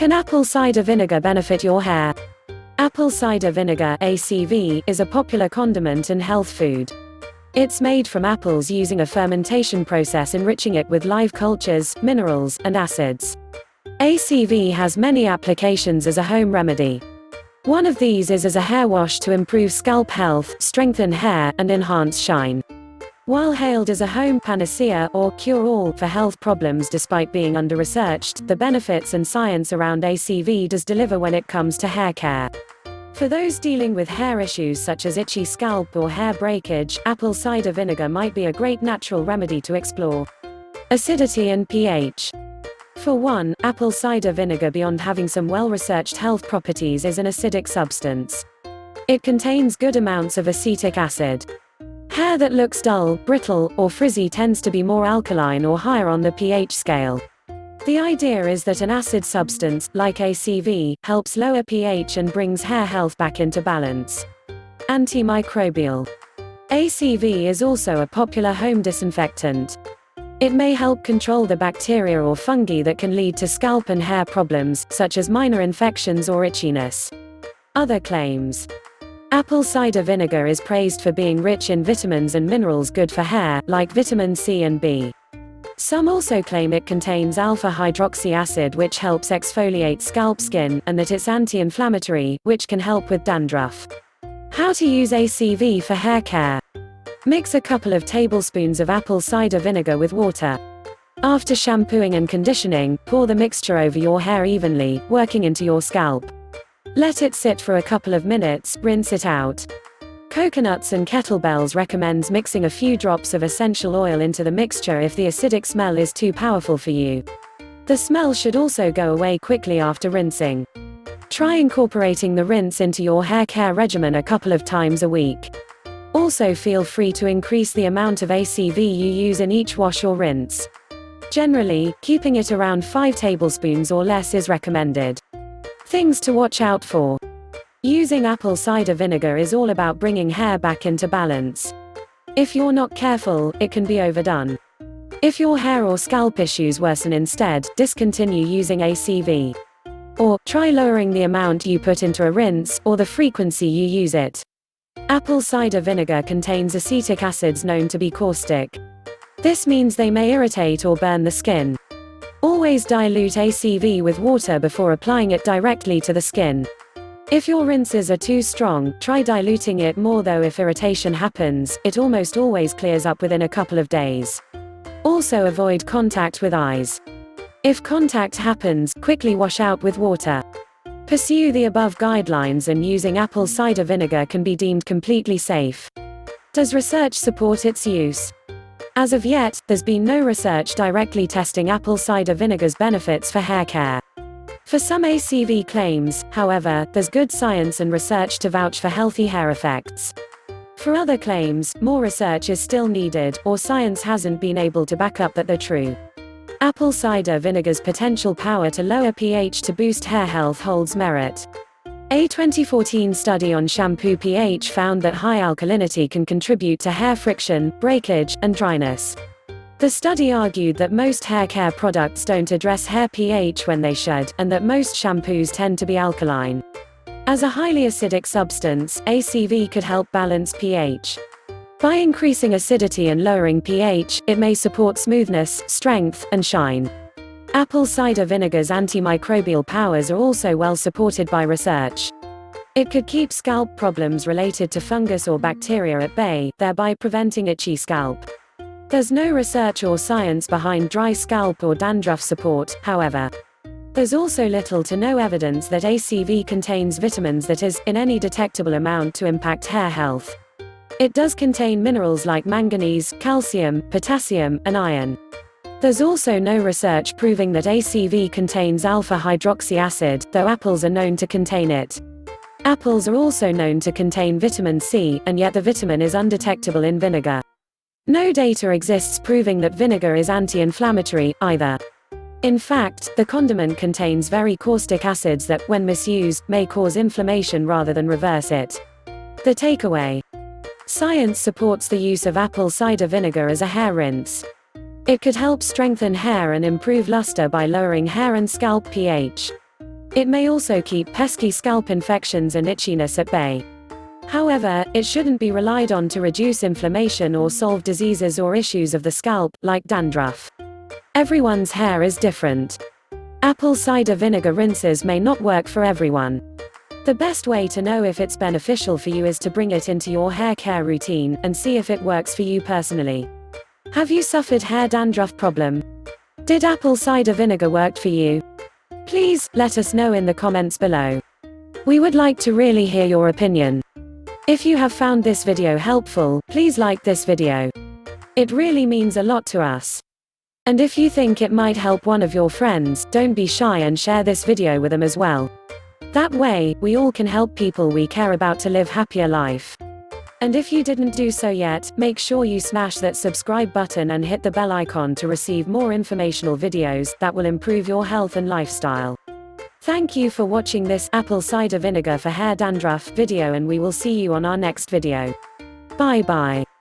Can apple cider vinegar benefit your hair? Apple cider vinegar (ACV) is a popular condiment and health food. It's made from apples using a fermentation process enriching it with live cultures, minerals, and acids. ACV has many applications as a home remedy. One of these is as a hair wash to improve scalp health, strengthen hair, and enhance shine. While hailed as a home panacea or cure-all for health problems despite being under-researched, the benefits and science around ACV does deliver when it comes to hair care. For those dealing with hair issues such as itchy scalp or hair breakage, apple cider vinegar might be a great natural remedy to explore. Acidity and pH. For one, apple cider vinegar, beyond having some well-researched health properties, is an acidic substance. It contains good amounts of acetic acid. Hair that looks dull, brittle, or frizzy tends to be more alkaline or higher on the pH scale. The idea is that an acid substance, like ACV, helps lower pH and brings hair health back into balance. Antimicrobial. ACV is also a popular home disinfectant. It may help control the bacteria or fungi that can lead to scalp and hair problems, such as minor infections or itchiness. Other claims. Apple cider vinegar is praised for being rich in vitamins and minerals good for hair, like vitamin C and B. Some also claim it contains alpha-hydroxy acid, which helps exfoliate scalp skin, and that it's anti-inflammatory, which can help with dandruff. How to use ACV for hair care. Mix a couple of tablespoons of apple cider vinegar with water. After shampooing and conditioning, pour the mixture over your hair evenly, working into your scalp. Let it sit for a couple of minutes, rinse it out. Coconuts and kettlebells recommends mixing a few drops of essential oil into the mixture if the acidic smell is too powerful for you. The smell should also go away quickly after rinsing. Try incorporating the rinse into your hair care regimen a couple of times a week. Also feel free to increase the amount of ACV you use in each wash or rinse. Generally, keeping it around 5 tablespoons or less is recommended. Things to watch out for. Using apple cider vinegar is all about bringing hair back into balance. If you're not careful, it can be overdone. If your hair or scalp issues worsen instead, discontinue using ACV. Or, try lowering the amount you put into a rinse, or the frequency you use it. Apple cider vinegar contains acetic acids known to be caustic. This means they may irritate or burn the skin. Always dilute ACV with water before applying it directly to the skin. If your rinses are too strong, try diluting it more, though if irritation happens, it almost always clears up within a couple of days. Also avoid contact with eyes. If contact happens, quickly wash out with water. Pursue the above guidelines and using apple cider vinegar can be deemed completely safe. Does research support its use? As of yet, there's been no research directly testing apple cider vinegar's benefits for hair care. For some ACV claims, however, there's good science and research to vouch for healthy hair effects. For other claims, more research is still needed, or science hasn't been able to back up that they're true. Apple cider vinegar's potential power to lower pH to boost hair health holds merit. A 2014 study on shampoo pH found that high alkalinity can contribute to hair friction, breakage, and dryness. The study argued that most hair care products don't address hair pH when they should, and that most shampoos tend to be alkaline. As a highly acidic substance, ACV could help balance pH. By increasing acidity and lowering pH, it may support smoothness, strength, and shine. Apple cider vinegar's antimicrobial powers are also well supported by research. It could keep scalp problems related to fungus or bacteria at bay, thereby preventing itchy scalp. There's no research or science behind dry scalp or dandruff support, however. There's also little to no evidence that ACV contains vitamins that is, in any detectable amount, to impact hair health. It does contain minerals like manganese, calcium, potassium, and iron. There's also no research proving that ACV contains alpha-hydroxy acid, though apples are known to contain it. Apples are also known to contain vitamin C, and yet the vitamin is undetectable in vinegar. No data exists proving that vinegar is anti-inflammatory, either. In fact, the condiment contains very caustic acids that, when misused, may cause inflammation rather than reverse it. The takeaway. Science supports the use of apple cider vinegar as a hair rinse. It could help strengthen hair and improve luster by lowering hair and scalp pH. It may also keep pesky scalp infections and itchiness at bay. However, it shouldn't be relied on to reduce inflammation or solve diseases or issues of the scalp, like dandruff. Everyone's hair is different. Apple cider vinegar rinses may not work for everyone. The best way to know if it's beneficial for you is to bring it into your hair care routine and see if it works for you personally. Have you suffered hair dandruff problem? Did apple cider vinegar work for you? Please, let us know in the comments below. We would like to really hear your opinion. If you have found this video helpful, please like this video. It really means a lot to us. And if you think it might help one of your friends, don't be shy and share this video with them as well. That way, we all can help people we care about to live happier life. And if you didn't do so yet, make sure you smash that subscribe button and hit the bell icon to receive more informational videos that will improve your health and lifestyle. Thank you for watching this apple cider vinegar for hair dandruff video, and we will see you on our next video. Bye bye.